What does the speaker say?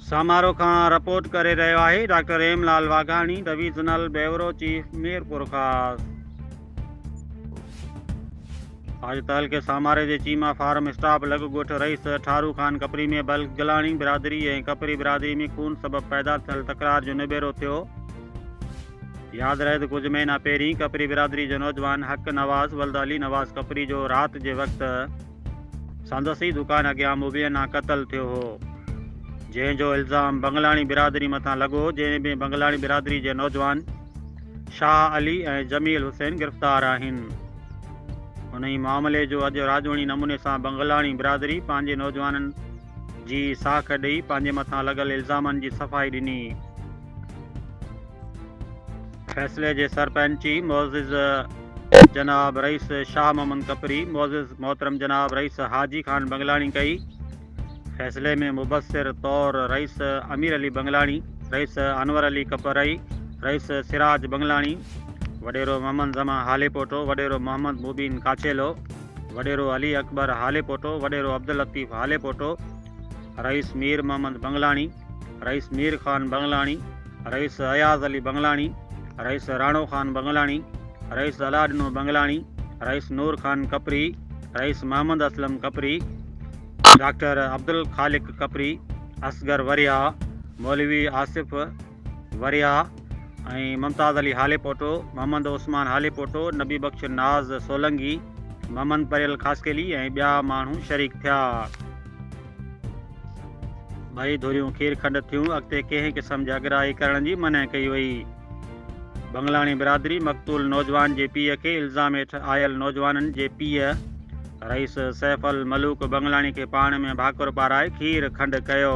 समारोह खां रिपोर्ट करे रहियो आहे doctor Hemlal Waghani, divisional bureau chief Mirpur खास। आज तहलके सामारे जे चीमा फार्म स्टाफ लॻ ॻोठ रईस ठारू खान कपरी में बल्क गिलाणी बिरादरी ऐं कपरी बिरादरी में खून सबबि पैदा थियल तकरार जो निबेरो थियो। यादि रहे त कुझु महीना पहिरीं कपरी बिरादरी जो नौजवान हक़ नवाज़ वल्द अली नवाज़ कपरी जो राति जे वक़्तु संदसी दुकान अॻियां मुबैना क़तल थियो हो, जंहिंजो इल्ज़ाम बंगलाणी बिरादरी मथां लॻो, जंहिं में बंगलाणी बिरादरी जे नौजवान शाह अली ऐं जमील हुसैन गिरफ़्तार आहिनि। उन ई मामले जो अॼु राजोणी नमूने सां बंगलाणी बिरादरी पंहिंजे नौजवाननि जी साख ॾेई पंहिंजे मथां लॻल इल्ज़ामनि जी सफ़ाई ॾिनी। फ़ैसिले जे सरपंची मोअज़िज़ जनाब रईस शाह मोहम्मद कपरी, मोअज़िज़ मोहतरम जनाब रईस हाजी खान बंगलाणी कई। फ़ैसिले में मुबस्सिर तौर रईस अमीर अली बंगलाणी, रईस अनवर अली कपरई, रईस सिराज बंगलाणी, वडेरो मोहम्मद ज़मा हाले पोटो, वडेरो मोहम्मद मुबीन काचेलो, वडेरो अली अकबर हाले पोटो, वडेरो अब्दुल लतीफ़ हाले पोटो, rice Mir Mohammad बंगलाणी, rice Mir Khan बंगलाणी, rice Ayaz Ali बंगलाणी, rice Rano Khan बंगलाणी, rice अलाडनो बंगलाणी, rice नूर खान कपरी, रईस मोहम्मद असलम कपरी, डॉक्टर अब्दुल खालिक कपरी, असगर वरिया, मौलवी आसिफ वरिया ऐं मुमताज़ अली हाले पोटो, मोहम्मद उस्मान हाले पोटो, नबी बख्श नाज़ सोलंगी, मोहम्मद परियल खासकेली ऐं ॿिया माण्हू शरीक थिया। ॿई धुरियूं खीर खंड थियूं। अॻिते कंहिं क़िस्म जी अगराई करण जी मना कई वई। बंगलाणी बिरादरी मक़तूल नौजवान जे पीउ खे इल्ज़ाम हेठि आयल नौजवाननि जे पीउ रईस सैफ अल मलूक बंगलाणी खे पाण में भाकुर पाराए खीर खंड कयो।